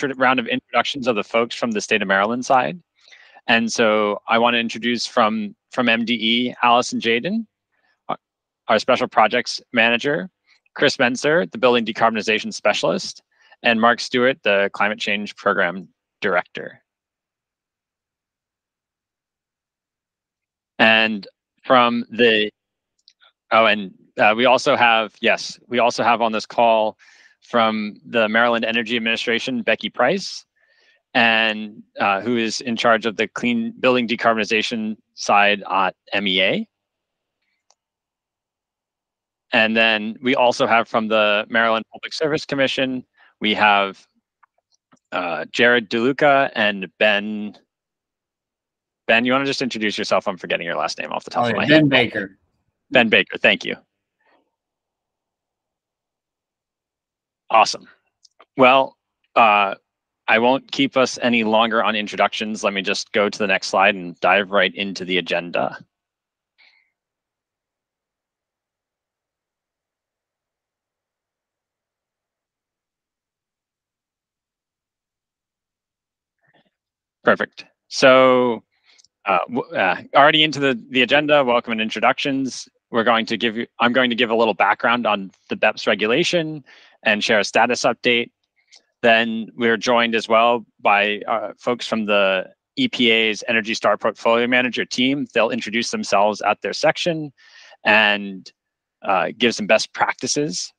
round of introductions of the folks from the state of Maryland side. And so I want to introduce from MDE, Allison Jaden, our special projects manager, Chris Menser, the building decarbonization specialist, and Mark Stewart, the climate change program director. And from the, we also have on this call from the Maryland Energy Administration, Becky Price, and who is in charge of the clean building decarbonization side at MEA. And then we also have from the Maryland Public Service Commission, we have Jared DeLuca and Ben. Ben, you want to just introduce yourself? I'm forgetting your last name off the top of my head. Ben Baker. Ben Baker, thank you. Awesome. Well, I won't keep us any longer on introductions. Let me just go to the next slide and dive right into the agenda. Perfect. So already into the agenda, welcome and introductions. I'm going to give a little background on the BEPS regulation and share a status update. Then we're joined as well by folks from the EPA's ENERGY STAR portfolio manager team. They'll introduce themselves at their section and give some best practices.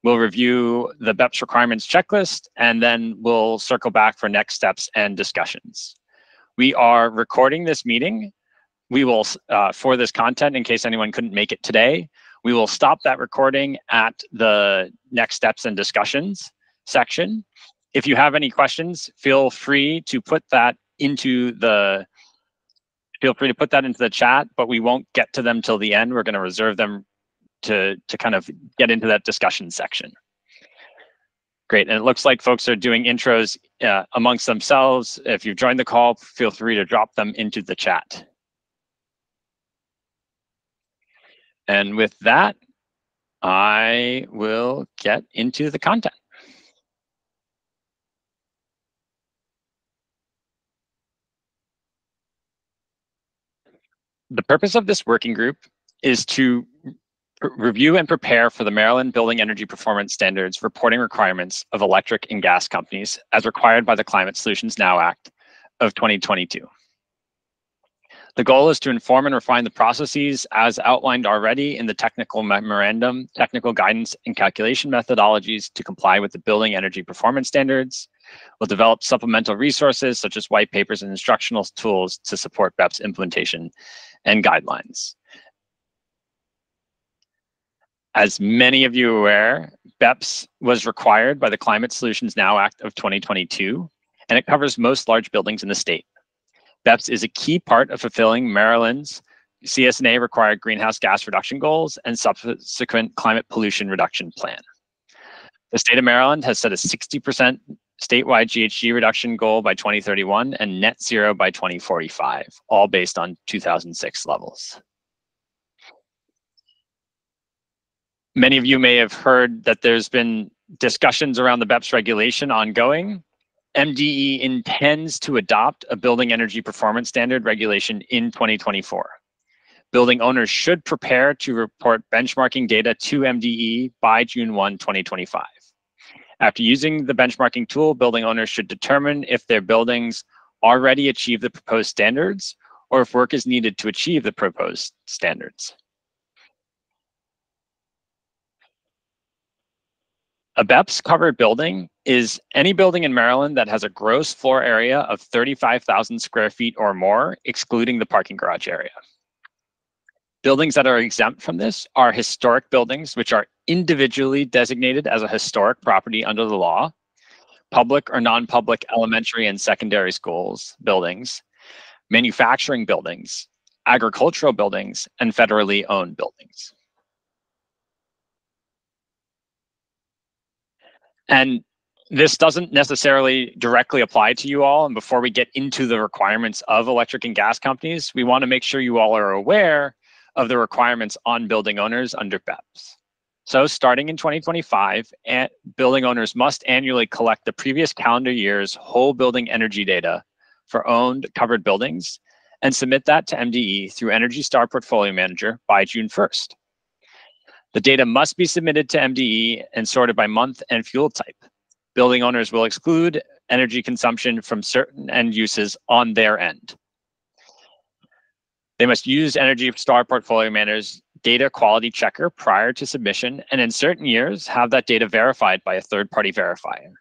We'll review the BEPS requirements checklist, and then we'll circle back for next steps and discussions. We are recording this meeting. We will, for this content, in case anyone couldn't make it today, we will stop that recording at the next steps and discussions section. If you have any questions, feel free to put that into the chat, but we won't get to them till the end. We're going to reserve them to kind of get into that discussion section. Great, and it looks like folks are doing intros amongst themselves. If you've joined the call, feel free to drop them into the chat. And with that, I will get into the content. The purpose of this working group is to review and prepare for the Maryland Building Energy Performance Standards reporting requirements of electric and gas companies as required by the Climate Solutions Now Act of 2022. The goal is to inform and refine the processes as outlined already in the technical memorandum, technical guidance and calculation methodologies to comply with the Building Energy Performance Standards. We'll develop supplemental resources such as white papers and instructional tools to support BEPS implementation and guidelines. As many of you are aware, BEPS was required by the Climate Solutions Now Act of 2022, and it covers most large buildings in the state. BEPS is a key part of fulfilling Maryland's CSNA required greenhouse gas reduction goals and subsequent climate pollution reduction plan. The state of Maryland has set a 60% statewide GHG reduction goal by 2031 and net zero by 2045, all based on 2006 levels. Many of you may have heard that there's been discussions around the BEPS regulation ongoing. MDE intends to adopt a building energy performance standard regulation in 2024. Building owners should prepare to report benchmarking data to MDE by June 1, 2025. After using the benchmarking tool, building owners should determine if their buildings already achieve the proposed standards or if work is needed to achieve the proposed standards. A BEPS covered building is any building in Maryland that has a gross floor area of 35,000 square feet or more, excluding the parking garage area. Buildings that are exempt from this are historic buildings, which are individually designated as a historic property under the law, public or non-public elementary and secondary schools buildings, manufacturing buildings, agricultural buildings, and federally owned buildings. And this doesn't necessarily directly apply to you all. And before we get into the requirements of electric and gas companies, we want to make sure you all are aware of the requirements on building owners under BEPS. So starting in 2025, building owners must annually collect the previous calendar year's whole building energy data for owned covered buildings and submit that to MDE through ENERGY STAR Portfolio Manager by June 1st. The data must be submitted to MDE and sorted by month and fuel type. Building owners will exclude energy consumption from certain end uses on their end. They must use ENERGY STAR Portfolio Manager's data quality checker prior to submission, and in certain years, have that data verified by a third-party verifier.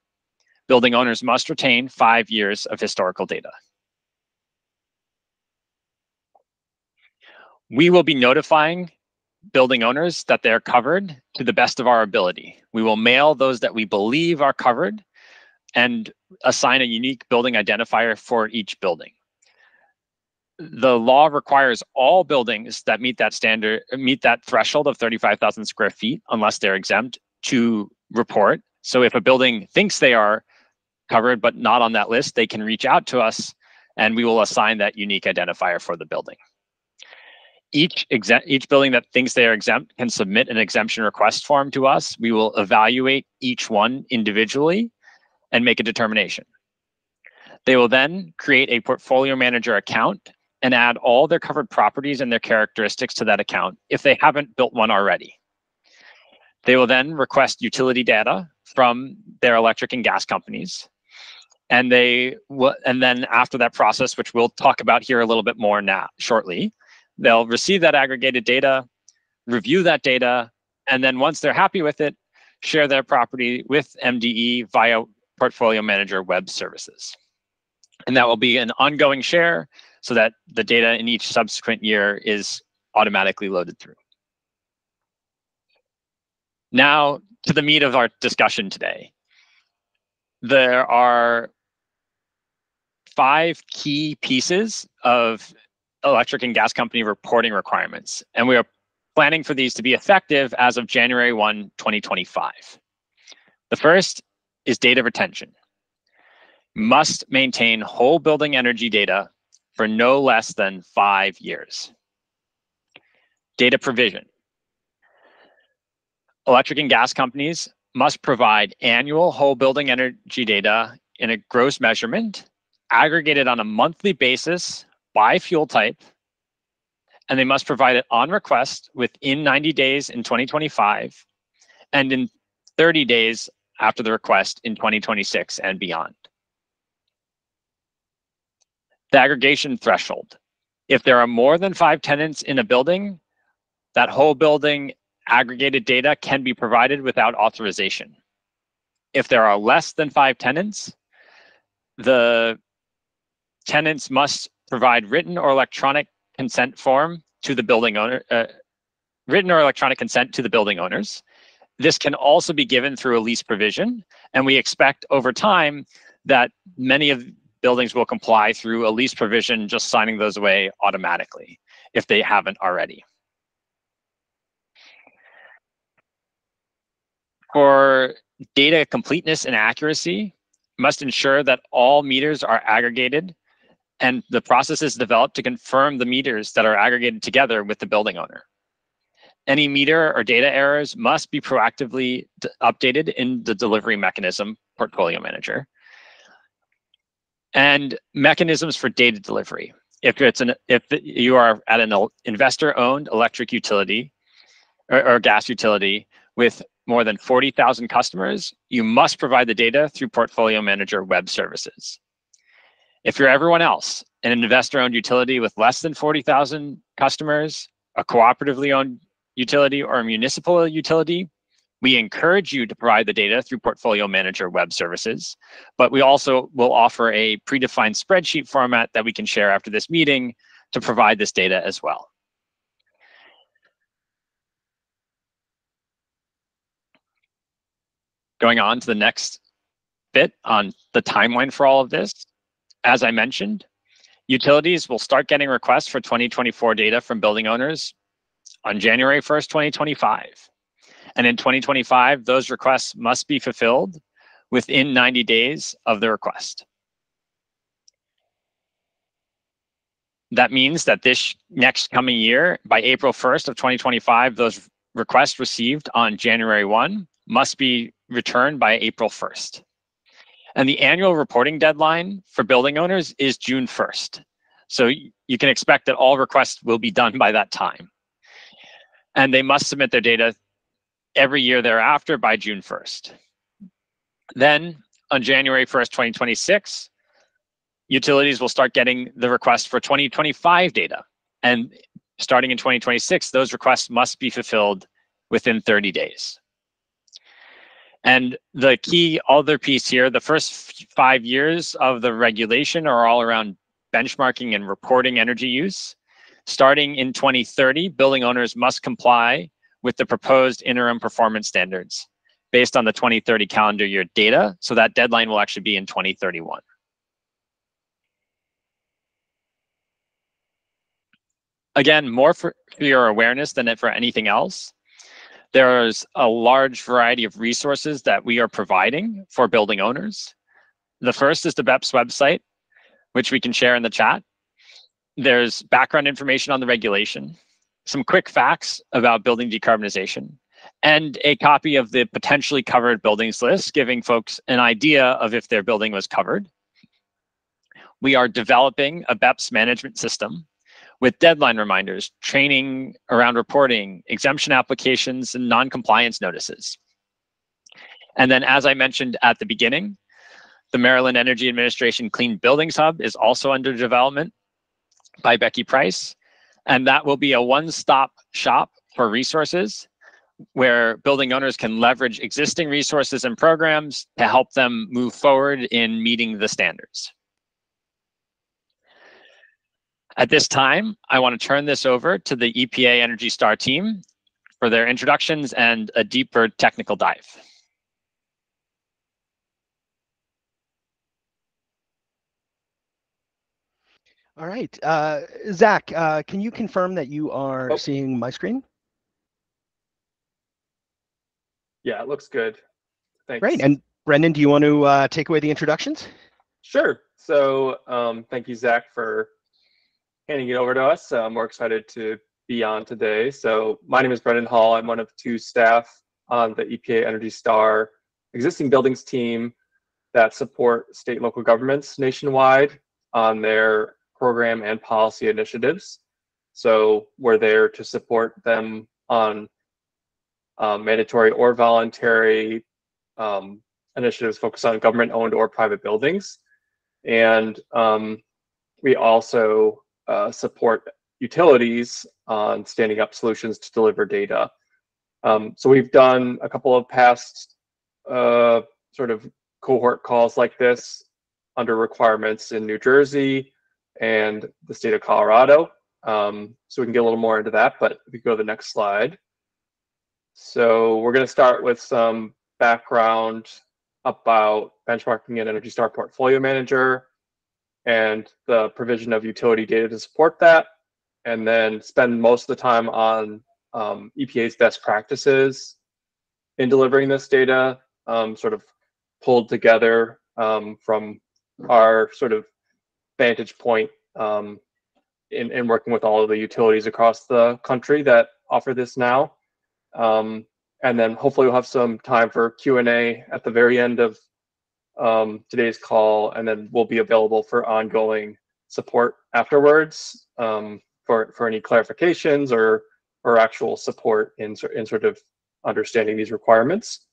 Building owners must retain 5 years of historical data. We will be notifying building owners that they're covered to the best of our ability. We will mail those that we believe are covered and assign a unique building identifier for each building. The law requires all buildings that meet that threshold of 35,000 square feet, unless they're exempt, to report. So if a building thinks they are covered but not on that list, they can reach out to us and we will assign that unique identifier for the building. Each building that thinks they are exempt can submit an exemption request form to us. We will evaluate each one individually and make a determination. They will then create a portfolio manager account and add all their covered properties and their characteristics to that account if they haven't built one already. They will then request utility data from their electric and gas companies. And then after that process, which we'll talk about here a little bit more now shortly, they'll receive that aggregated data, review that data, and then once they're happy with it, share their property with MDE via Portfolio Manager web services. And that will be an ongoing share so that the data in each subsequent year is automatically loaded through. Now to the meat of our discussion today. There are 5 key pieces of electric and gas company reporting requirements, and we are planning for these to be effective as of January 1, 2025. The first is data retention. Must maintain whole building energy data for no less than 5 years. Data provision. Electric and gas companies must provide annual whole building energy data in a gross measurement, aggregated on a monthly basis by fuel type, and they must provide it on request within 90 days in 2025 and in 30 days after the request in 2026 and beyond. The aggregation threshold. If there are more than 5 tenants in a building, that whole building aggregated data can be provided without authorization. If there are less than 5 tenants, the tenants must provide written or electronic consent form to the building owner, written or electronic consent to the building owners. This can also be given through a lease provision, and we expect over time that many of buildings will comply through a lease provision, just signing those away automatically if they haven't already. For data completeness and accuracy, must ensure that all meters are aggregated and the process is developed to confirm the meters that are aggregated together with the building owner. Any meter or data errors must be proactively updated in the delivery mechanism Portfolio Manager. And mechanisms for data delivery. If you are at an investor-owned electric utility or gas utility with more than 40,000 customers, you must provide the data through Portfolio Manager web services. If you're everyone else, an investor-owned utility with less than 40,000 customers, a cooperatively owned utility, or a municipal utility, we encourage you to provide the data through Portfolio Manager web services, but we also will offer a predefined spreadsheet format that we can share after this meeting to provide this data as well. Going on to the next bit on the timeline for all of this. As I mentioned, utilities will start getting requests for 2024 data from building owners on January 1st, 2025. And in 2025, those requests must be fulfilled within 90 days of the request. That means that this next coming year, by April 1st of 2025, those request received on January 1 must be returned by April 1st. And the annual reporting deadline for building owners is June 1st. So you can expect that all requests will be done by that time. And they must submit their data every year thereafter by June 1st. Then on January 1st, 2026, utilities will start getting the request for 2025 data. And starting in 2026, those requests must be fulfilled within 30 days. And the key other piece here, the first 5 years of the regulation are all around benchmarking and reporting energy use. Starting in 2030, building owners must comply with the proposed interim performance standards based on the 2030 calendar year data. So that deadline will actually be in 2031. Again, more for your awareness than for anything else, there's a large variety of resources that we are providing for building owners. The first is the BEPS website, which we can share in the chat. There's background information on the regulation, some quick facts about building decarbonization, and a copy of the potentially covered buildings list, giving folks an idea of if their building was covered. We are developing a BEPS management system with deadline reminders, training around reporting, exemption applications, and non-compliance notices. And then, as I mentioned at the beginning, the Maryland Energy Administration Clean Buildings Hub is also under development by Becky Price. And that will be a one-stop shop for resources where building owners can leverage existing resources and programs to help them move forward in meeting the standards. At this time, I want to turn this over to the EPA ENERGY STAR team for their introductions and a deeper technical dive. All right, Zach, can you confirm that you are seeing my screen? Yeah, it looks good. Thanks. Great, and Brendan, do you want to take away the introductions? Sure. So thank you, Zach, for handing it over to us. We're excited to be on today. So my name is Brendan Hall. I'm one of 2 staff on the EPA ENERGY STAR existing buildings team that support state and local governments nationwide on their program and policy initiatives. So we're there to support them on mandatory or voluntary initiatives focused on government-owned or private buildings. And we also support utilities on standing up solutions to deliver data. So we've done a couple of past sort of cohort calls like this under requirements in New Jersey and the state of Colorado. So we can get a little more into that, but if you go to the next slide. So we're going to start with some background about benchmarking an ENERGY STAR portfolio manager and the provision of utility data to support that, and then spend most of the time on EPA's best practices in delivering this data, sort of pulled together from our sort of vantage point in working with all of the utilities across the country that offer this now. And then hopefully we'll have some time for Q&A at the very end of today's call, and then we'll be available for ongoing support afterwards for any clarifications or actual support in sort of understanding these requirements.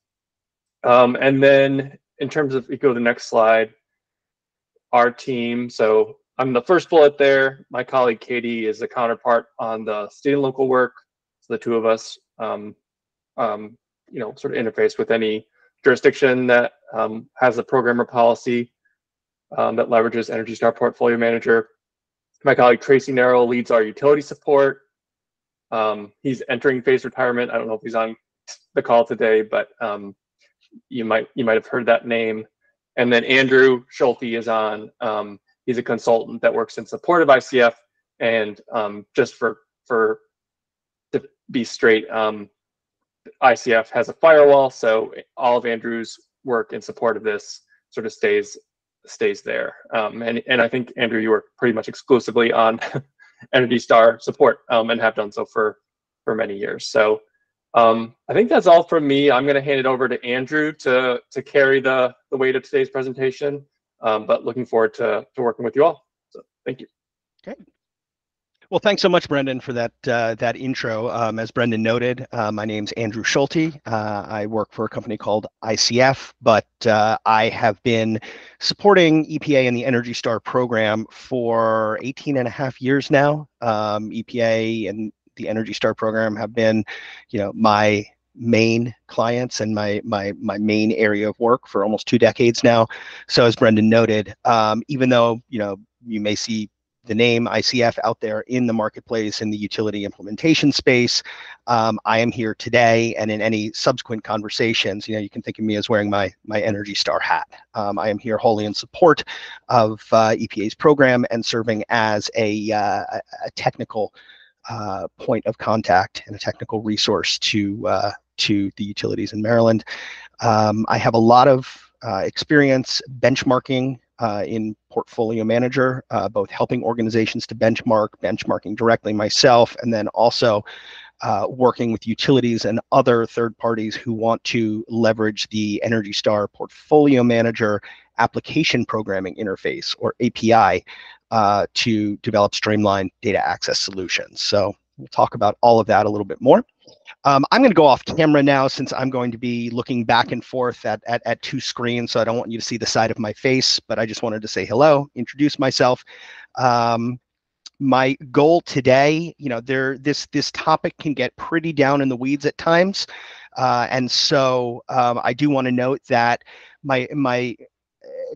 And then in terms of, if you go to the next slide, our team, so I'm the first bullet there. My colleague Katie is the counterpart on the state and local work. So the 2 of us, sort of interface with any jurisdiction that has a program or policy that leverages ENERGY STAR Portfolio Manager. My colleague Tracy Narrow leads our utility support. He's entering phase retirement. I don't know if he's on the call today, but you might have heard that name. And then Andrew Schulte is on. He's a consultant that works in support of ICF. And just to be straight, ICF has a firewall, so all of Andrew's work in support of this sort of stays there. And I think, Andrew, you work pretty much exclusively on ENERGY STAR support and have done so for many years. So I think that's all from me. I'm going to hand it over to Andrew to carry the weight of today's presentation, but looking forward to working with you all. So thank you. Okay. Well, thanks so much, Brendan, for that intro. As Brendan noted, my name's Andrew Schulte. I work for a company called ICF, but I have been supporting EPA and the ENERGY STAR program for 18 and a half years now. EPA and the ENERGY STAR program have been, my main clients and my main area of work for almost 2 decades now. So as Brendan noted, even though, you may see the name ICF out there in the marketplace in the utility implementation space, I am here today, and in any subsequent conversations, you can think of me as wearing my ENERGY STAR hat. I am here wholly in support of EPA's program and serving as a technical point of contact and a technical resource to the utilities in Maryland. I have a lot of experience benchmarking in portfolio manager, both helping organizations to benchmarking directly myself, and then also working with utilities and other third parties who want to leverage the ENERGY STAR portfolio manager application programming interface, or API, to develop streamlined data access solutions. So we'll talk about all of that a little bit more. I'm going to go off camera now, since I'm going to be looking back and forth at 2 screens, so I don't want you to see the side of my face, but I just wanted to say hello, introduce myself. My goal today, this topic can get pretty down in the weeds at times, and so I do want to note that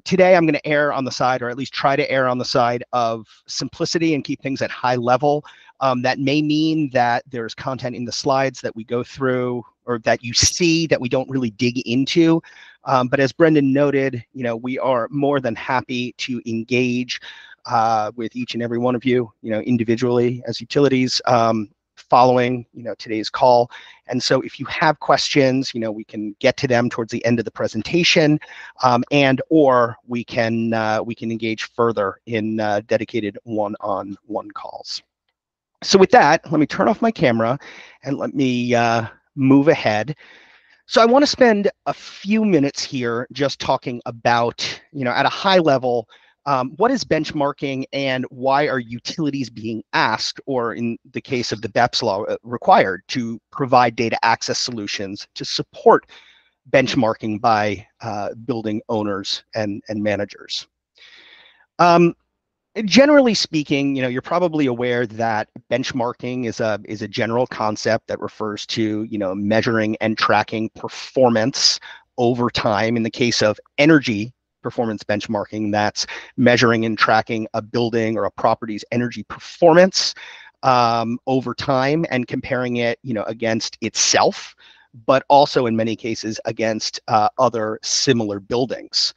today I'm going to err on the side, or at least try to err on the side of simplicity and keep things at high level. That may mean that there's content in the slides that we go through, or that you see, that we don't really dig into. But as Brendan noted, we are more than happy to engage with each and every one of you, individually as utilities, following today's call. And so if you have questions, we can get to them towards the end of the presentation, and or we can engage further in dedicated one-on-one calls. So with that, let me turn off my camera and let me move ahead. So I want to spend a few minutes here just talking about, at a high level, what is benchmarking and why are utilities being asked, or in the case of the BEPS law, required to provide data access solutions to support benchmarking by building owners and managers. Generally speaking, you're probably aware that benchmarking is a general concept that refers to, measuring and tracking performance over time. In the case of energy performance benchmarking, that's measuring and tracking a building or a property's energy performance over time and comparing it, against itself, but also in many cases against other similar buildings.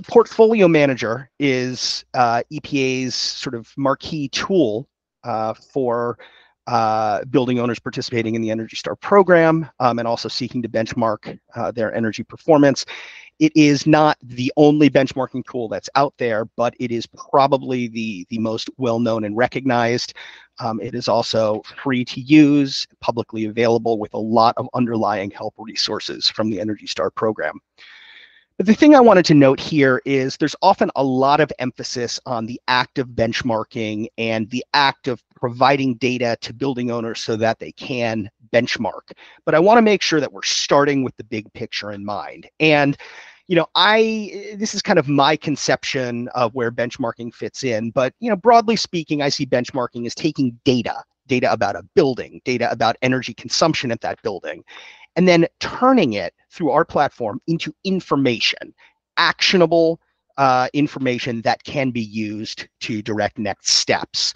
Portfolio Manager is EPA's sort of marquee tool for building owners participating in the ENERGY STAR program, and also seeking to benchmark their energy performance. It is not the only benchmarking tool that's out there, but it is probably the most well-known and recognized. It is also free to use, publicly available, with a lot of underlying help resources from the ENERGY STAR program. But the thing I wanted to note here is there's often a lot of emphasis on the act of benchmarking and the act of providing data to building owners so that they can benchmark. But I want to make sure that we're starting with the big picture in mind. And this is kind of my conception of where benchmarking fits in. But broadly speaking, I see benchmarking as taking data about a building, data about energy consumption at that building, and then turning it through our platform into information, actionable information that can be used to direct next steps.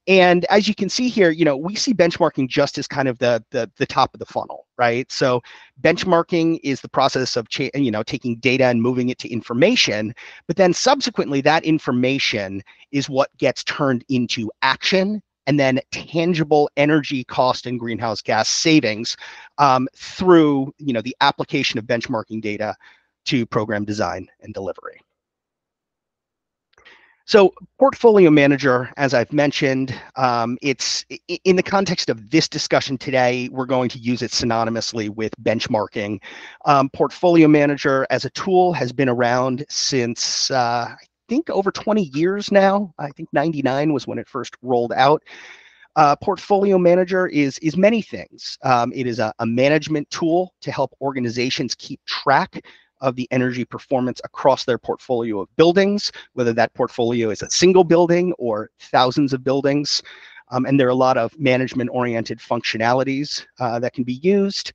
And as you can see here, we see benchmarking just as kind of the top of the funnel, right? So benchmarking is the process of taking data and moving it to information, but then subsequently that information is what gets turned into action, and then tangible energy cost and greenhouse gas savings through the application of benchmarking data to program design and delivery. So portfolio manager, as I've mentioned, it's in the context of this discussion today, we're going to use it synonymously with benchmarking. Portfolio manager as a tool has been around since I think over 20 years now. I think 99 was when it first rolled out. Portfolio manager is many things. It is a management tool to help organizations keep track of the energy performance across their portfolio of buildings, whether that portfolio is a single building or thousands of buildings. And there are a lot of management-oriented functionalities that can be used.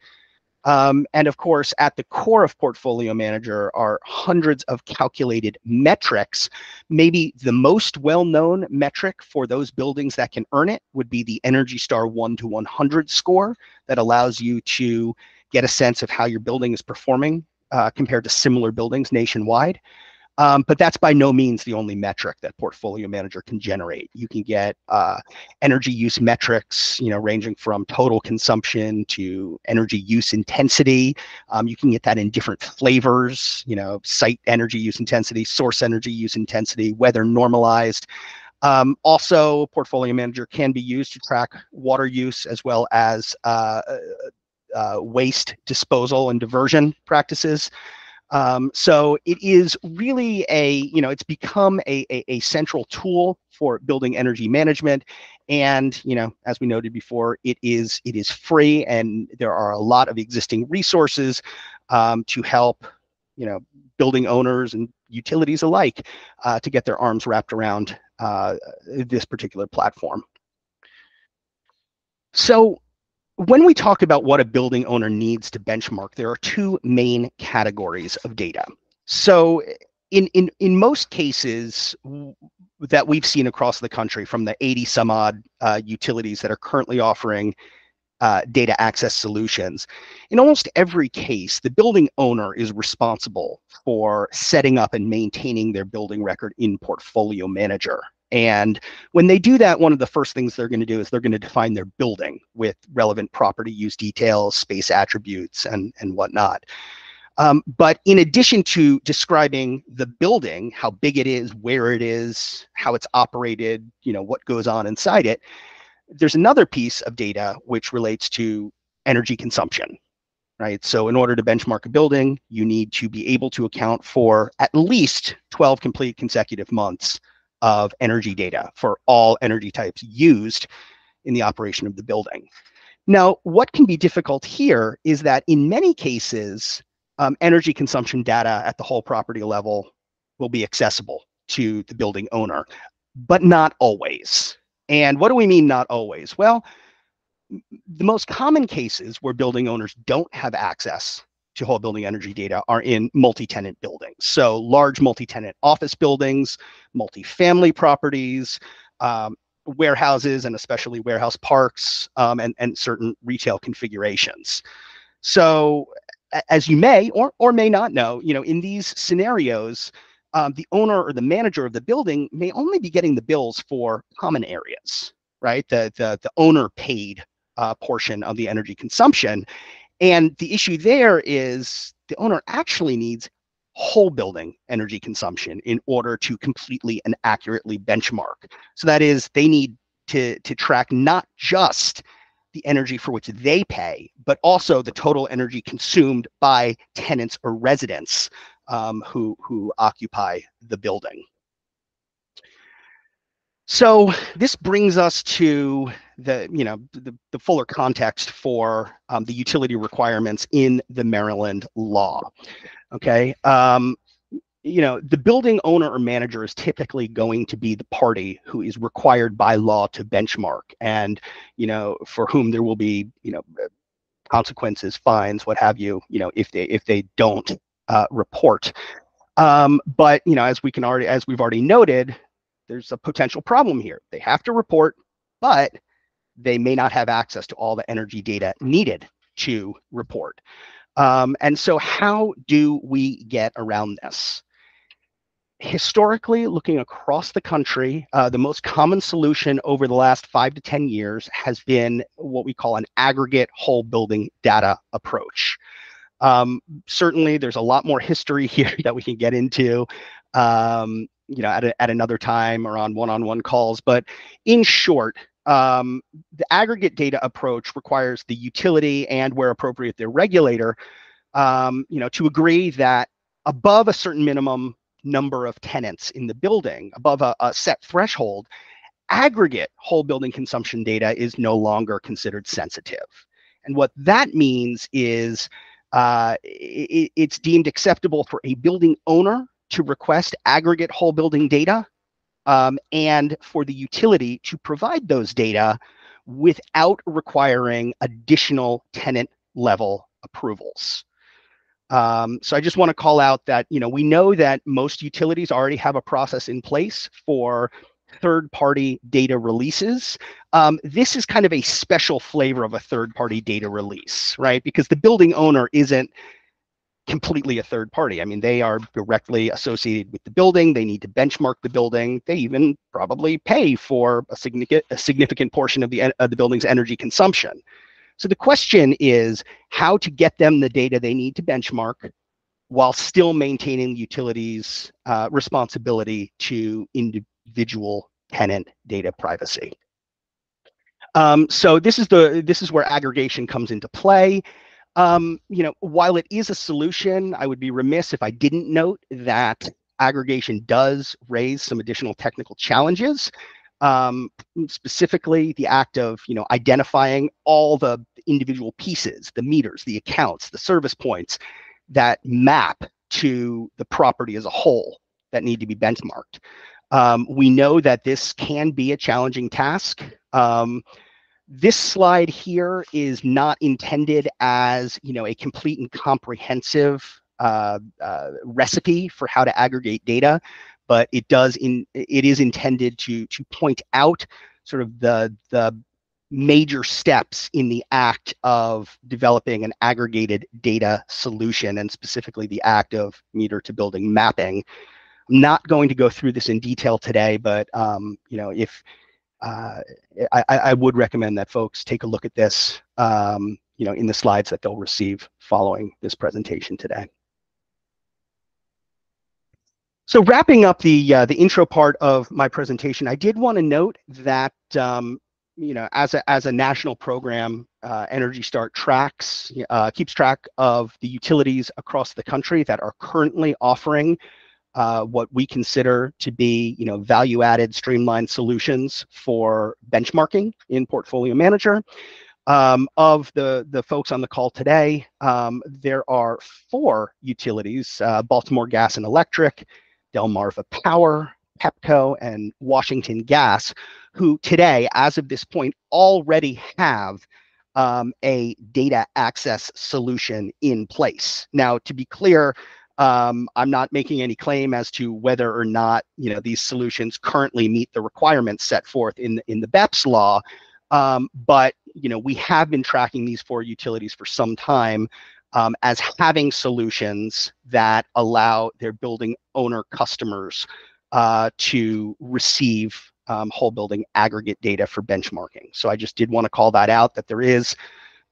And of course, at the core of Portfolio Manager are hundreds of calculated metrics. Maybe the most well-known metric for those buildings that can earn it would be the ENERGY STAR 1 to 100 score that allows you to get a sense of how your building is performing compared to similar buildings nationwide. But that's by no means the only metric that Portfolio Manager can generate. You can get energy use metrics, ranging from total consumption to energy use intensity. You can get that in different flavors, site energy use intensity, source energy use intensity, weather normalized. Also, Portfolio Manager can be used to track water use as well as waste disposal and diversion practices. So it is really it's become a central tool for building energy management. And, as we noted before, it is free, and there are a lot of existing resources to help, building owners and utilities alike to get their arms wrapped around this particular platform. So when we talk about what a building owner needs to benchmark, there are two main categories of data. So in most cases that we've seen across the country, from the 80 some odd utilities that are currently offering data access solutions, in almost every case, the building owner is responsible for setting up and maintaining their building record in Portfolio Manager. And when they do that, one of the first things they're going to do is they're going to define their building with relevant property use details, space attributes, and whatnot. But in addition to describing the building, how big it is, where it is, how it's operated, what goes on inside it, there's another piece of data which relates to energy consumption, right? So in order to benchmark a building, you need to be able to account for at least 12 complete consecutive months of energy data for all energy types used in the operation of the building. Now, what can be difficult here is that in many cases, energy consumption data at the whole property level will be accessible to the building owner, but not always. And what do we mean not always? Well, the most common cases where building owners don't have access to whole building energy data are in multi-tenant buildings. So large multi-tenant office buildings, multi-family properties, warehouses, and especially warehouse parks, and certain retail configurations. So as you may or may not know, in these scenarios, the owner or the manager of the building may only be getting the bills for common areas, right? The owner paid portion of the energy consumption. And the issue there is the owner actually needs whole building energy consumption in order to completely and accurately benchmark. So that is, they need to track not just the energy for which they pay, but also the total energy consumed by tenants or residents who occupy the building. So this brings us to the fuller context for the utility requirements in the Maryland law. Okay, the building owner or manager is typically going to be the party who is required by law to benchmark, and for whom there will be consequences, fines, what have you, if they don't report. But as we've already noted, there's a potential problem here. They have to report, but they may not have access to all the energy data needed to report. And so how do we get around this? Historically, looking across the country, the most common solution over the last 5 to 10 years has been what we call an aggregate whole building data approach. Certainly, there's a lot more history here that we can get into. at another time or on one-on-one calls. But in short, the aggregate data approach requires the utility and, where appropriate, their regulator, to agree that above a certain minimum number of tenants in the building, above a set threshold, aggregate whole building consumption data is no longer considered sensitive. And what that means is it's deemed acceptable for a building owner to request aggregate whole building data, and for the utility to provide those data without requiring additional tenant level approvals. So I just want to call out that, we know that most utilities already have a process in place for third-party data releases. This is kind of a special flavor of a third-party data release, right? Because the building owner isn't completely a third party. I mean, they are directly associated with the building. They need to benchmark the building. They even probably pay for a significant portion of the building's energy consumption. So the question is how to get them the data they need to benchmark while still maintaining the utilities' responsibility to individual tenant data privacy. So this is where aggregation comes into play. While it is a solution, I would be remiss if I didn't note that aggregation does raise some additional technical challenges. Specifically, the act of identifying all the individual pieces, the meters, the accounts, the service points that map to the property as a whole that need to be benchmarked. We know that this can be a challenging task. This slide here is not intended as a complete and comprehensive recipe for how to aggregate data, but it is intended to point out sort of the major steps in the act of developing an aggregated data solution, and specifically the act of meter to building mapping. I'm not going to go through this in detail today, but if I would recommend that folks take a look at this, in the slides that they'll receive following this presentation today. So wrapping up the intro part of my presentation, I did want to note that as a national program, Energy Star keeps track of the utilities across the country that are currently offering what we consider to be, value-added, streamlined solutions for benchmarking in Portfolio Manager. Of the folks on the call today, there are 4 utilities: Baltimore Gas and Electric, Delmarva Power, Pepco, and Washington Gas, who today, as of this point, already have a data access solution in place. Now, to be clear, I'm not making any claim as to whether or not these solutions currently meet the requirements set forth in the BEPS law, but we have been tracking these 4 utilities for some time as having solutions that allow their building owner customers to receive whole building aggregate data for benchmarking. So I just did want to call that out, that there is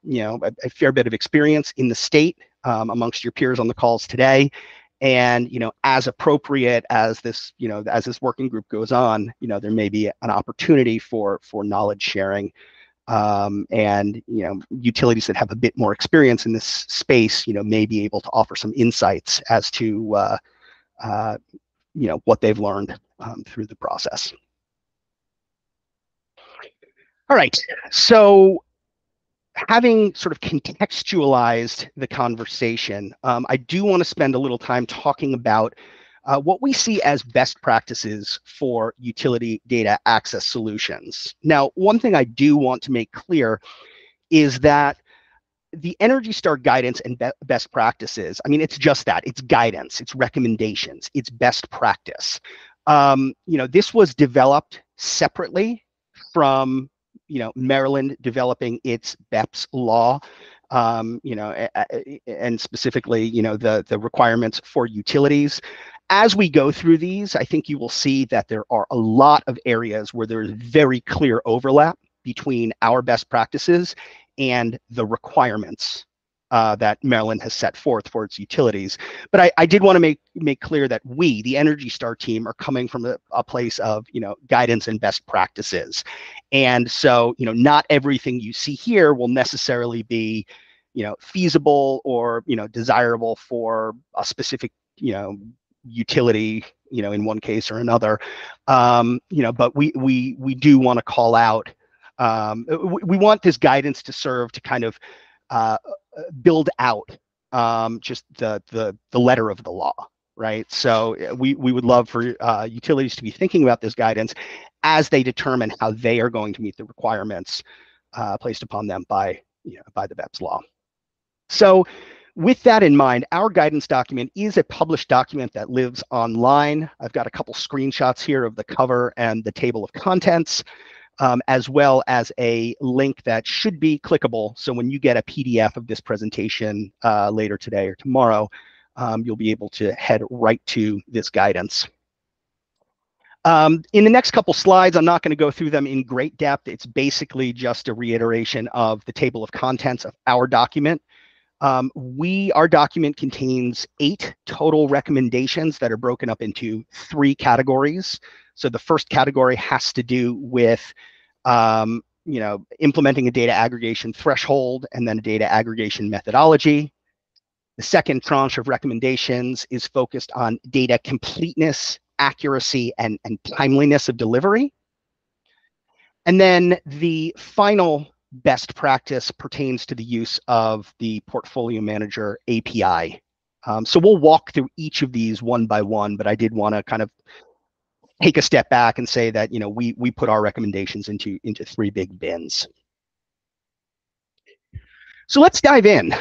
a fair bit of experience in the state amongst your peers on the calls today. And as appropriate as this as this working group goes on, there may be an opportunity for knowledge sharing, and utilities that have a bit more experience in this space may be able to offer some insights as to what they've learned through the process. All right, so having sort of contextualized the conversation, I do want to spend a little time talking about what we see as best practices for utility data access solutions. Now, one thing I do want to make clear is that the Energy Star guidance and best practices, I mean, it's just that. It's guidance, it's recommendations, it's best practice. This was developed separately from Maryland developing its BEPS law, and specifically, the requirements for utilities. As we go through these, I think you will see that there are a lot of areas where there's very clear overlap between our best practices and the requirements that Maryland has set forth for its utilities. But I did want to make clear that we, the ENERGY STAR team, are coming from a place of guidance and best practices. And so not everything you see here will necessarily be feasible or desirable for a specific utility in one case or another. But we do want to call out, we want this guidance to serve to kind of build out just the letter of the law, right? So we would love for utilities to be thinking about this guidance as they determine how they are going to meet the requirements placed upon them by the BEPS law. So with that in mind, our guidance document is a published document that lives online. I've got a couple screenshots here of the cover and the table of contents, as well as a link that should be clickable. So when you get a PDF of this presentation later today or tomorrow, you'll be able to head right to this guidance. In the next couple slides, I'm not going to go through them in great depth. It's basically just a reiteration of the table of contents of our document. Our document contains 8 total recommendations that are broken up into 3 categories. So the first category has to do with implementing a data aggregation threshold and then a data aggregation methodology. The second tranche of recommendations is focused on data completeness, accuracy, and timeliness of delivery. And then the final best practice pertains to the use of the Portfolio Manager API. So we'll walk through each of these one by one, but I did want to kind of take a step back and say that we put our recommendations into 3 big bins. So let's dive in.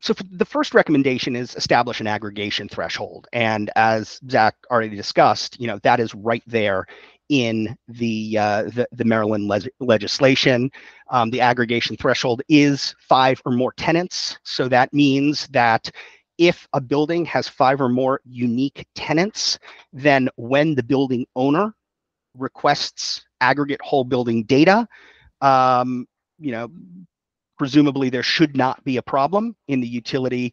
So the first recommendation is establish an aggregation threshold, and as Zach already discussed, that is right there in the Maryland legislation. The aggregation threshold is 5 or more tenants, so that means that if a building has 5 or more unique tenants, then when the building owner requests aggregate whole building data, presumably there should not be a problem in the utility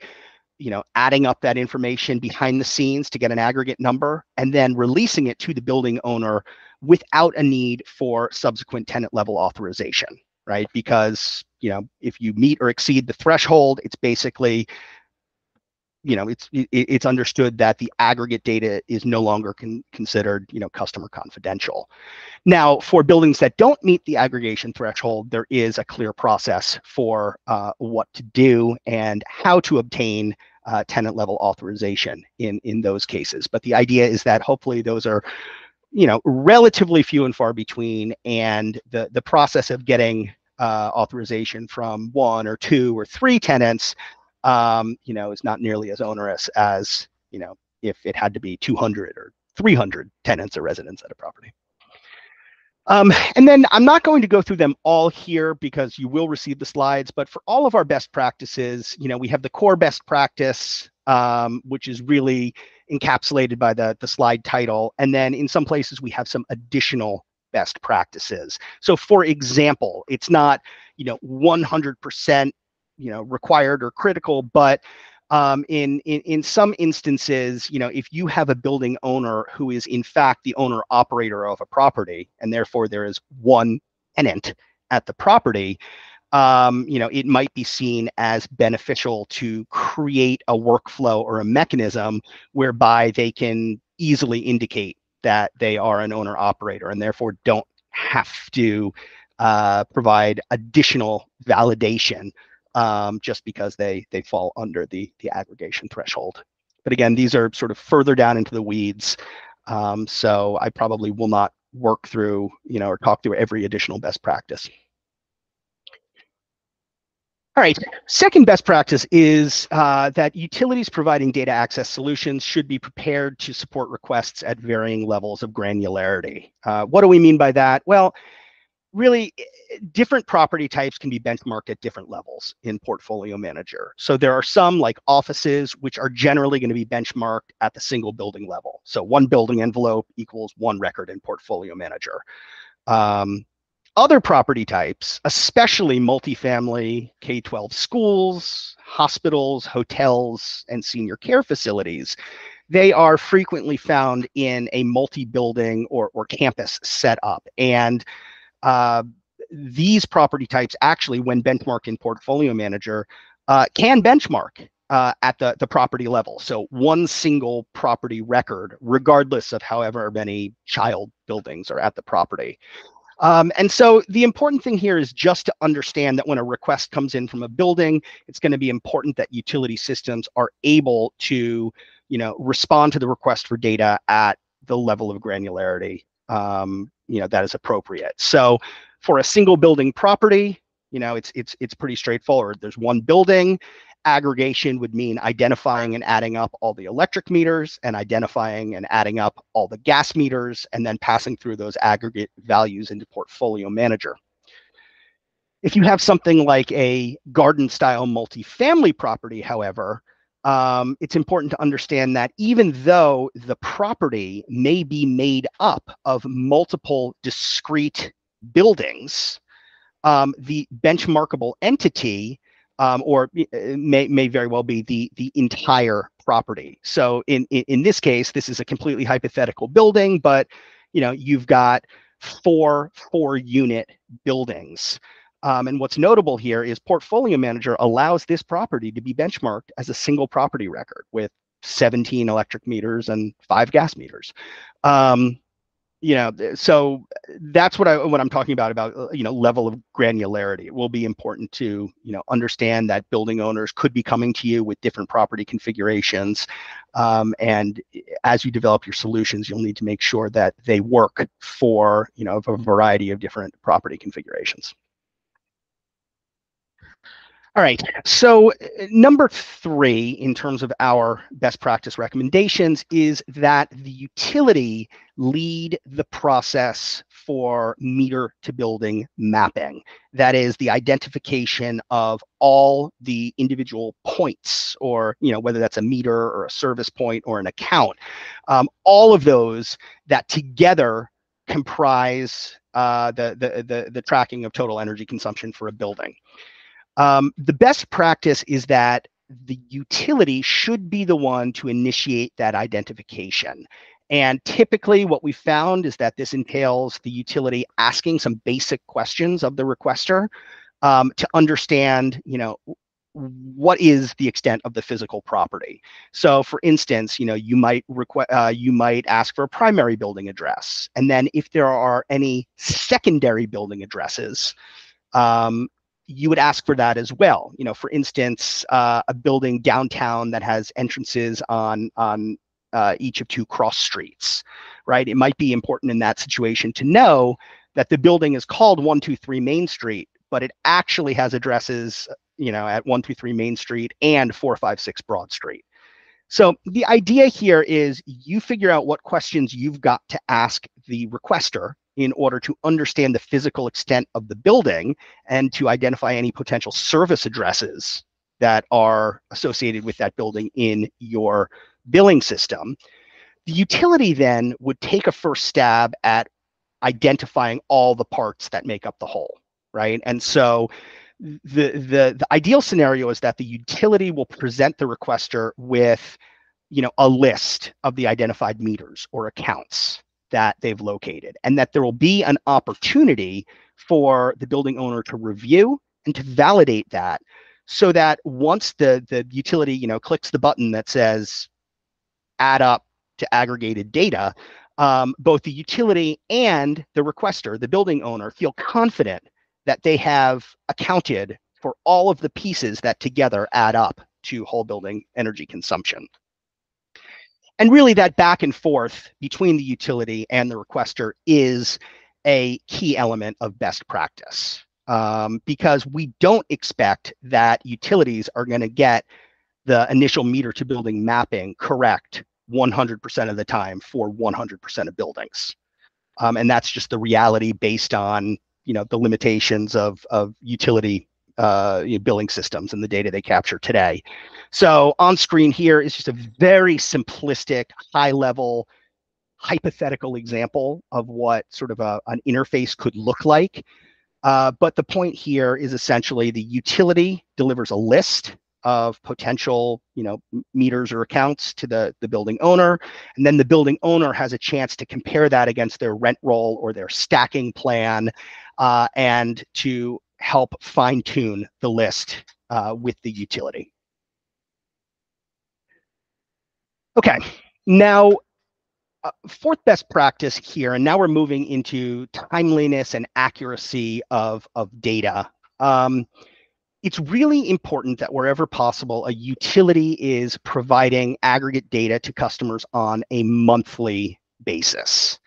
adding up that information behind the scenes to get an aggregate number and then releasing it to the building owner without a need for subsequent tenant level authorization, right? Because if you meet or exceed the threshold, it's basically it's understood that the aggregate data is no longer considered customer confidential. Now, for buildings that don't meet the aggregation threshold, there is a clear process for what to do and how to obtain tenant level authorization in those cases. But the idea is that hopefully those are relatively few and far between, and the process of getting authorization from 1 or 2 or 3 tenants is not nearly as onerous as if it had to be 200 or 300 tenants or residents at a property. And then I'm not going to go through them all here because you will receive the slides, but for all of our best practices, we have the core best practice, which is really encapsulated by the slide title. And then in some places we have some additional best practices. So for example, it's not 100% required or critical, but in some instances, if you have a building owner who is in fact the owner operator of a property, and therefore there is 1 tenant at the property, it might be seen as beneficial to create a workflow or a mechanism whereby they can easily indicate that they are an owner operator and therefore don't have to provide additional validation just because they fall under the aggregation threshold. But again, these are sort of further down into the weeds, so I probably will not work through or talk through every additional best practice. All right, second best practice is that utilities providing data access solutions should be prepared to support requests at varying levels of granularity. What do we mean by that? Well, really, different property types can be benchmarked at different levels in Portfolio Manager. So there are some, like offices, which are generally going to be benchmarked at the single building level. So 1 building envelope equals 1 record in Portfolio Manager. Other property types, especially multifamily K-12 schools, hospitals, hotels, and senior care facilities, they are frequently found in a multi-building or campus setup. And these property types actually, when benchmarked in Portfolio Manager, can benchmark at the property level. So one single property record, regardless of however many child buildings are at the property. And so the important thing here is just to understand that when a request comes in from a building, it's going to be important that utility systems are able to, respond to the request for data at the level of granularity, that is appropriate. So for a single building property, it's pretty straightforward. There's one building. Aggregation would mean identifying and adding up all the electric meters and identifying and adding up all the gas meters and then passing through those aggregate values into Portfolio Manager. If you have something like a garden style multifamily property, however, it's important to understand that even though the property may be made up of multiple discrete buildings, the benchmarkable entity or may very well be the entire property. So in this case, this is a completely hypothetical building, but you've got four unit buildings. And what's notable here is Portfolio Manager allows this property to be benchmarked as a single property record with 17 electric meters and 5 gas meters. So that's what I'm talking about, level of granularity. It will be important to, understand that building owners could be coming to you with different property configurations. And as you develop your solutions, you'll need to make sure that they work for, a variety of different property configurations. All right, so number 3 in terms of our best practice recommendations is that the utility lead the process for meter to building mapping. That is the identification of all the individual points, or whether that's a meter or a service point or an account. All of those that together comprise the tracking of total energy consumption for a building. The best practice is that the utility should be the one to initiate that identification. And typically what we found is that this entails the utility asking some basic questions of the requester to understand, what is the extent of the physical property. So for instance, you might ask for a primary building address. And then if there are any secondary building addresses, you would ask for that as well. For instance, a building downtown that has entrances on each of 2 cross streets, right? It might be important in that situation to know that the building is called 123 Main Street, but it actually has addresses, at 123 Main Street and 456 Broad Street. So the idea here is you figure out what questions you've got to ask the requester in order to understand the physical extent of the building and to identify any potential service addresses that are associated with that building in your billing system. The utility then would take a first stab at identifying all the parts that make up the whole, right? And so the ideal scenario is that the utility will present the requester with, a list of the identified meters or accounts that they've located, and that there will be an opportunity for the building owner to review and to validate that, so that once the utility, clicks the button that says add up to aggregated data, both the utility and the requester, the building owner, feel confident that they have accounted for all of the pieces that together add up to whole building energy consumption. And really that back and forth between the utility and the requester is a key element of best practice, because we don't expect that utilities are going to get the initial meter to building mapping correct 100% of the time for 100% of buildings. And that's just the reality based on, the limitations of utility billing systems and the data they capture today. So on screen here is just a very simplistic, high level hypothetical example of what sort of an interface could look like. But the point here is essentially the utility delivers a list of potential, meters or accounts to the building owner, and then the building owner has a chance to compare that against their rent roll or their stacking plan, and to help fine-tune the list with the utility. Okay, now fourth best practice here, and now we're moving into timeliness and accuracy of data. It's really important that wherever possible, a utility is providing aggregate data to customers on a monthly basis.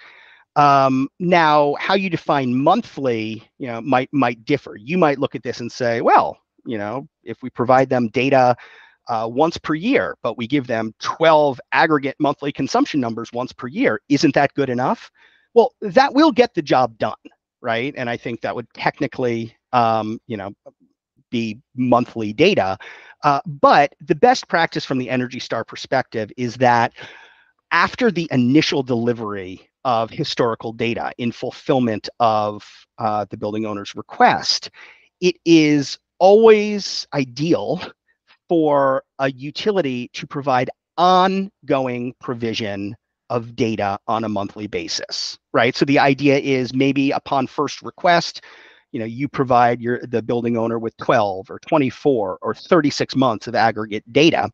Now, how you define monthly, might differ. You might look at this and say, well, if we provide them data once per year, but we give them 12 aggregate monthly consumption numbers once per year, isn't that good enough? Well, that will get the job done, right? And I think that would technically, be monthly data. But the best practice from the ENERGY STAR perspective is that after the initial delivery of historical data in fulfillment of the building owner's request, it is always ideal for a utility to provide ongoing provision of data on a monthly basis, right? So the idea is maybe upon first request, you provide the building owner with 12 or 24 or 36 months of aggregate data.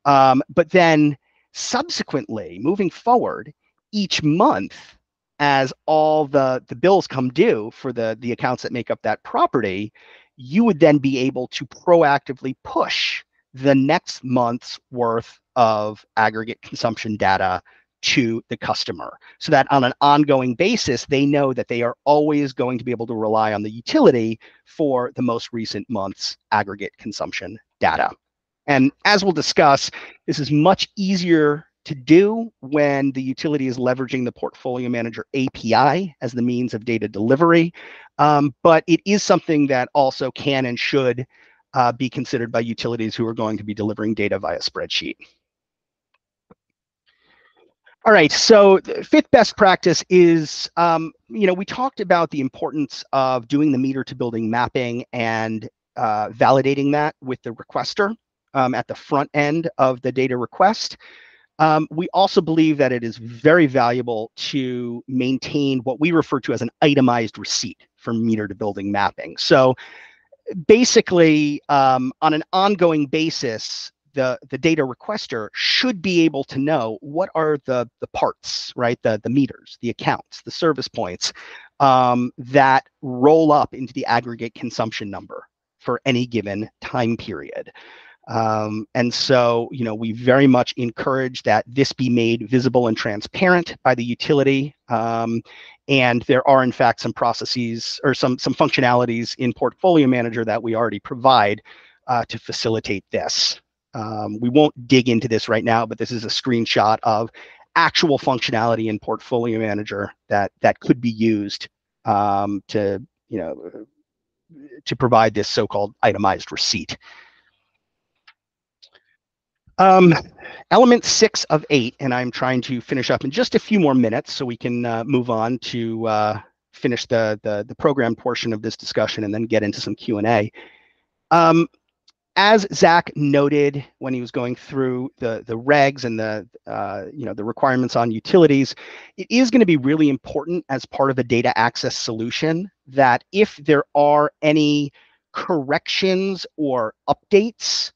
But then subsequently, moving forward, each month, as all the bills come due for the accounts that make up that property, you would then be able to proactively push the next month's worth of aggregate consumption data to the customer, so that on an ongoing basis, they know that they are always going to be able to rely on the utility for the most recent month's aggregate consumption data. And as we'll discuss, this is much easier to do when the utility is leveraging the Portfolio Manager API as the means of data delivery. But it is something that also can and should be considered by utilities who are going to be delivering data via spreadsheet. All right, so the fifth best practice is, we talked about the importance of doing the meter to building mapping and validating that with the requester at the front end of the data request. We also believe that it is very valuable to maintain what we refer to as an itemized receipt for meter to building mapping. So basically, on an ongoing basis, the data requester should be able to know what are the parts, right? The meters, the accounts, the service points that roll up into the aggregate consumption number for any given time period. And so, we very much encourage that this be made visible and transparent by the utility. And there are, in fact, some processes or some functionalities in Portfolio Manager that we already provide to facilitate this. We won't dig into this right now, but this is a screenshot of actual functionality in Portfolio Manager that could be used to provide this so-called itemized receipt. Element 6 of 8, and I'm trying to finish up in just a few more minutes so we can move on to finish the program portion of this discussion and then get into some Q&A. As Zach noted when he was going through the regs and the requirements on utilities, it is going to be really important as part of a data access solution that if there are any corrections or updates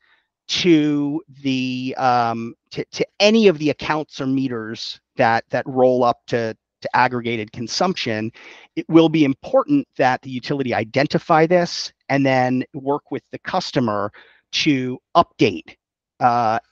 to the to any of the accounts or meters that roll up to aggregated consumption, it will be important that the utility identify this and then work with the customer to update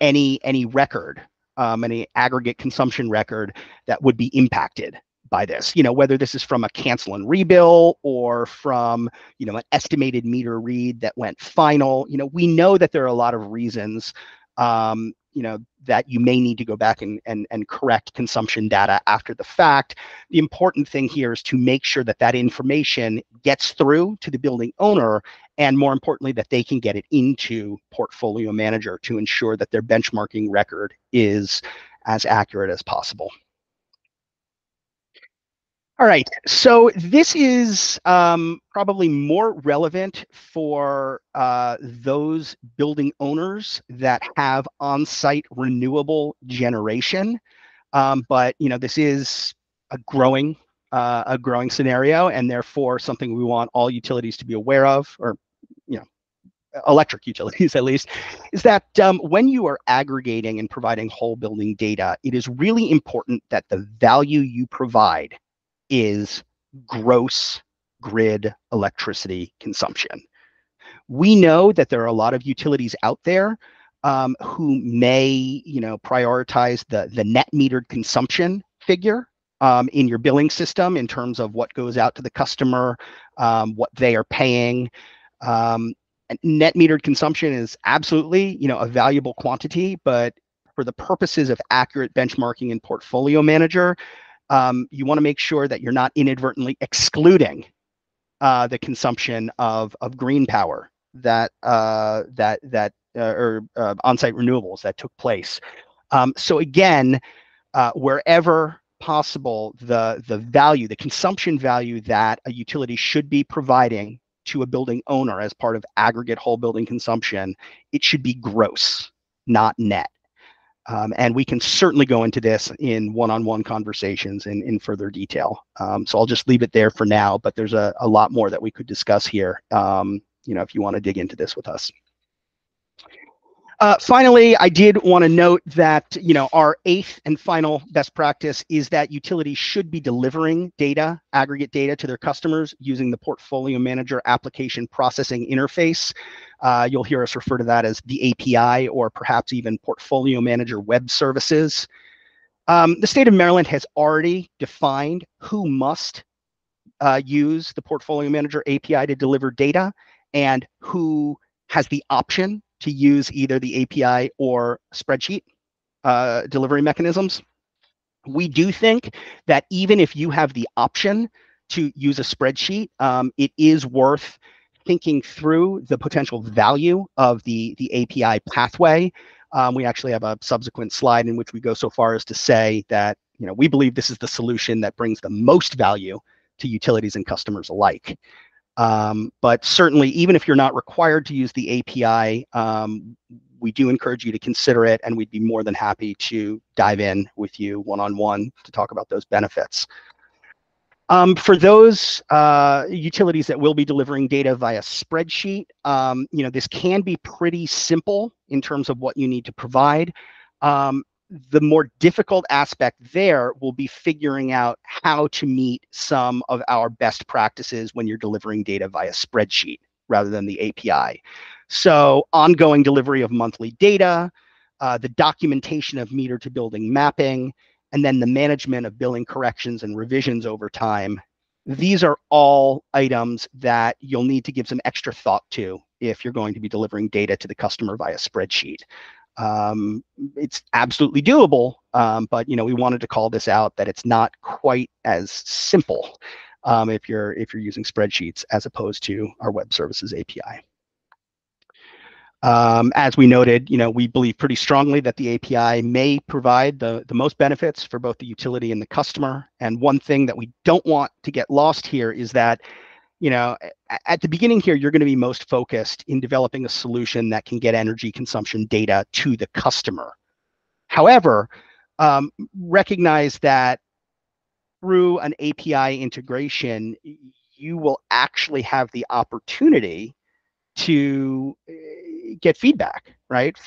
any record, any aggregate consumption record that would be impacted by this, whether this is from a cancel and rebill or from, an estimated meter read that went final. We know that there are a lot of reasons, that you may need to go back and correct consumption data after the fact. The important thing here is to make sure that that information gets through to the building owner, and more importantly, that they can get it into Portfolio Manager to ensure that their benchmarking record is as accurate as possible. All right, so this is probably more relevant for those building owners that have on-site renewable generation. But this is a growing scenario, and therefore something we want all utilities to be aware of, or electric utilities at least, is that when you are aggregating and providing whole building data, it is really important that the value you provide is gross grid electricity consumption. We know that there are a lot of utilities out there who may, prioritize the net metered consumption figure in your billing system in terms of what goes out to the customer, what they are paying. Net metered consumption is absolutely, a valuable quantity, but for the purposes of accurate benchmarking in Portfolio Manager, you want to make sure that you're not inadvertently excluding the consumption of green power or on-site renewables that took place. So again, wherever possible, the consumption value that a utility should be providing to a building owner as part of aggregate whole building consumption, it should be gross, not net. And we can certainly go into this in one-on-one conversations in further detail. So I'll just leave it there for now, but there's a lot more that we could discuss here, if you want to dig into this with us. Finally, I did want to note that, our 8th and final best practice is that utilities should be delivering data, aggregate data to their customers using the Portfolio Manager application processing interface. You'll hear us refer to that as the API, or perhaps even Portfolio Manager Web Services. The state of Maryland has already defined who must use the Portfolio Manager API to deliver data and who has the option to use either the API or spreadsheet delivery mechanisms. We do think that even if you have the option to use a spreadsheet, it is worth thinking through the potential value of the API pathway. We actually have a subsequent slide in which we go so far as to say that we believe this is the solution that brings the most value to utilities and customers alike. But certainly, even if you're not required to use the API, we do encourage you to consider it, and we'd be more than happy to dive in with you one-on-one to talk about those benefits. For those utilities that will be delivering data via spreadsheet, this can be pretty simple in terms of what you need to provide. The more difficult aspect there will be figuring out how to meet some of our best practices when you're delivering data via spreadsheet rather than the API. So ongoing delivery of monthly data, the documentation of meter to building mapping, and then the management of billing corrections and revisions over time. These are all items that you'll need to give some extra thought to if you're going to be delivering data to the customer via spreadsheet. It's absolutely doable, but we wanted to call this out, that it's not quite as simple if you're using spreadsheets as opposed to our web services API. As we noted, we believe pretty strongly that the API may provide the most benefits for both the utility and the customer. And one thing that we don't want to get lost here is that at the beginning here, you're going to be most focused in developing a solution that can get energy consumption data to the customer. However, recognize that through an API integration, you will actually have the opportunity to get feedback, right?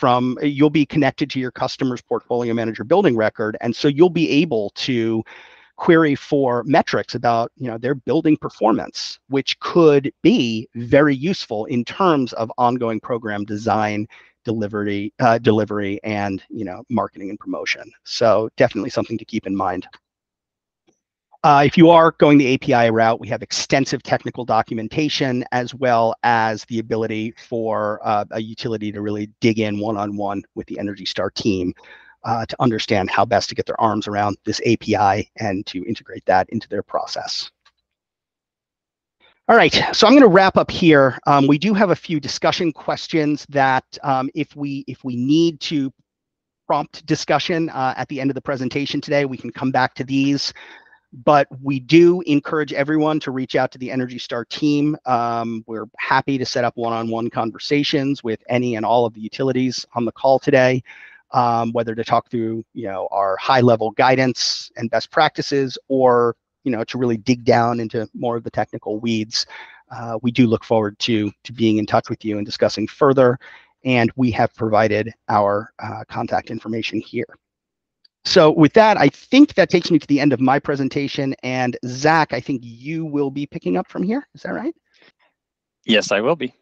You'll be connected to your customer's Portfolio Manager building record, and so you'll be able to query for metrics about their building performance, which could be very useful in terms of ongoing program design, delivery, and marketing and promotion. So definitely something to keep in mind. If you are going the API route, we have extensive technical documentation as well as the ability for a utility to really dig in one-on-one with the ENERGY STAR team to understand how best to get their arms around this API and to integrate that into their process. All right, so I'm going to wrap up here. We do have a few discussion questions that if we need to prompt discussion at the end of the presentation today, we can come back to these. But we do encourage everyone to reach out to the Energy Star team. We're happy to set up one-on-one conversations with any and all of the utilities on the call today, whether to talk through, our high-level guidance and best practices, or, to really dig down into more of the technical weeds. We do look forward to being in touch with you and discussing further, and we have provided our contact information here. So with that, I think that takes me to the end of my presentation. And Zach, I think you will be picking up from here. Is that right? Yes, I will be.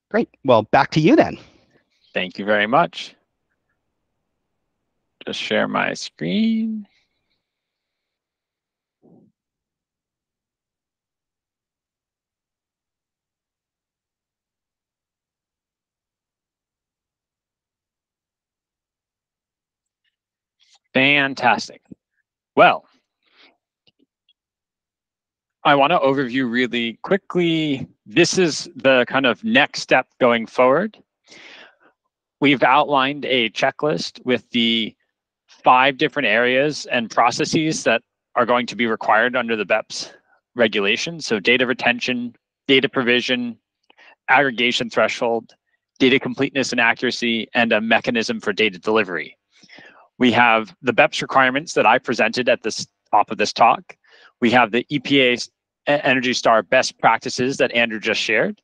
Great. Well, back to you then. Thank you very much. Just share my screen. Fantastic. Well, I want to overview really quickly. This is the kind of next step going forward. We've outlined a checklist with the 5 different areas and processes that are going to be required under the BEPS regulation. So data retention, data provision, aggregation threshold, data completeness and accuracy, and a mechanism for data delivery. We have the BEPS requirements that I presented at the top of this talk. We have the EPA ENERGY STAR best practices that Andrew just shared.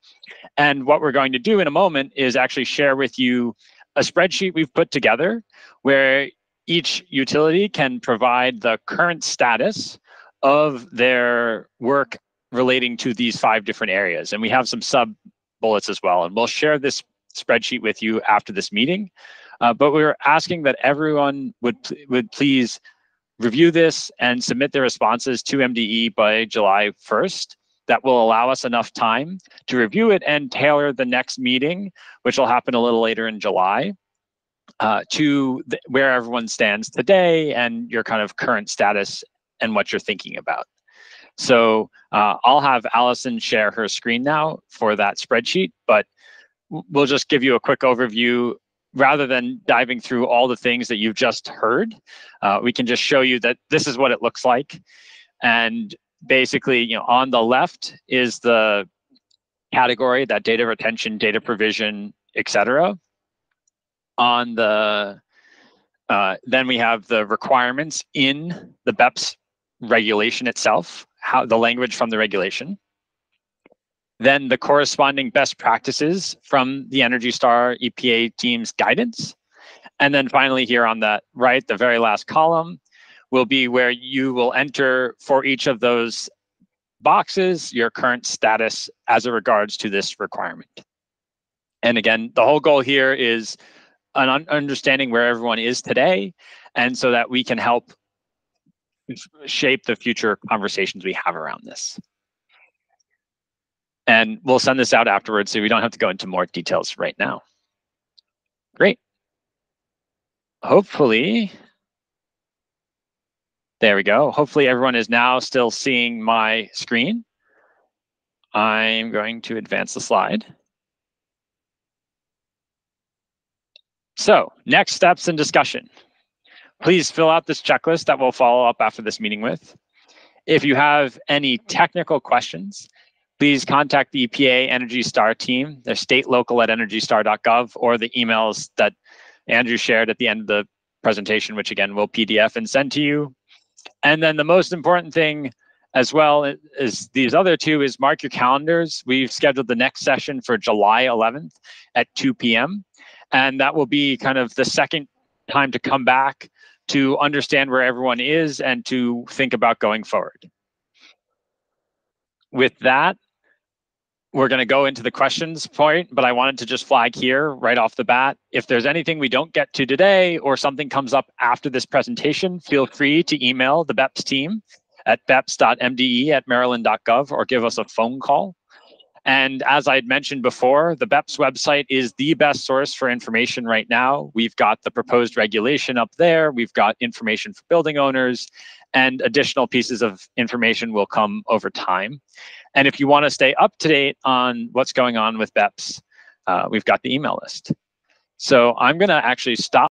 And what we're going to do in a moment is actually share with you a spreadsheet we've put together where each utility can provide the current status of their work relating to these 5 different areas. And we have some sub bullets as well. And we'll share this spreadsheet with you after this meeting. But we're asking that everyone would please review this and submit their responses to MDE by July 1st. That will allow us enough time to review it and tailor the next meeting, which will happen a little later in July, to where everyone stands today and your kind of current status and what you're thinking about. So I'll have Allison share her screen now for that spreadsheet, but we'll just give you a quick overview. Rather than diving through all the things that you've just heard, we can just show you that this is what it looks like. And basically, on the left is the category, that data retention, data provision, etc. On the then we have the requirements in the BEPS regulation itself, the language from the regulation. Then the corresponding best practices from the ENERGY STAR EPA team's guidance. And then finally here on the right, the very last column will be where you will enter for each of those boxes your current status as it regards to this requirement. And again, the whole goal here is an understanding where everyone is today, and so that we can help shape the future conversations we have around this. And we'll send this out afterwards, so we don't have to go into more details right now. Great. Hopefully, there we go. Hopefully everyone is now still seeing my screen. I'm going to advance the slide. So next steps and discussion. Please fill out this checklist that we'll follow up after this meeting with. If you have any technical questions, please contact the EPA ENERGY STAR team. They're state-local@energystar.gov, or the emails that Andrew shared at the end of the presentation, which again, we'll PDF and send to you. And then the most important thing as well as these other 2 is mark your calendars. We've scheduled the next session for July 11th at 2 p.m. And that will be kind of the second time to come back to understand where everyone is and to think about going forward. With that, we're going to go into the questions point, but I wanted to just flag here right off the bat. If there's anything we don't get to today or something comes up after this presentation, feel free to email the BEPS team at beps.mde@maryland.gov or give us a phone call. And as I had mentioned before, the BEPS website is the best source for information right now. We've got the proposed regulation up there. We've got information for building owners, and additional pieces of information will come over time. And if you want to stay up to date on what's going on with BEPS, we've got the email list. So I'm going to actually stop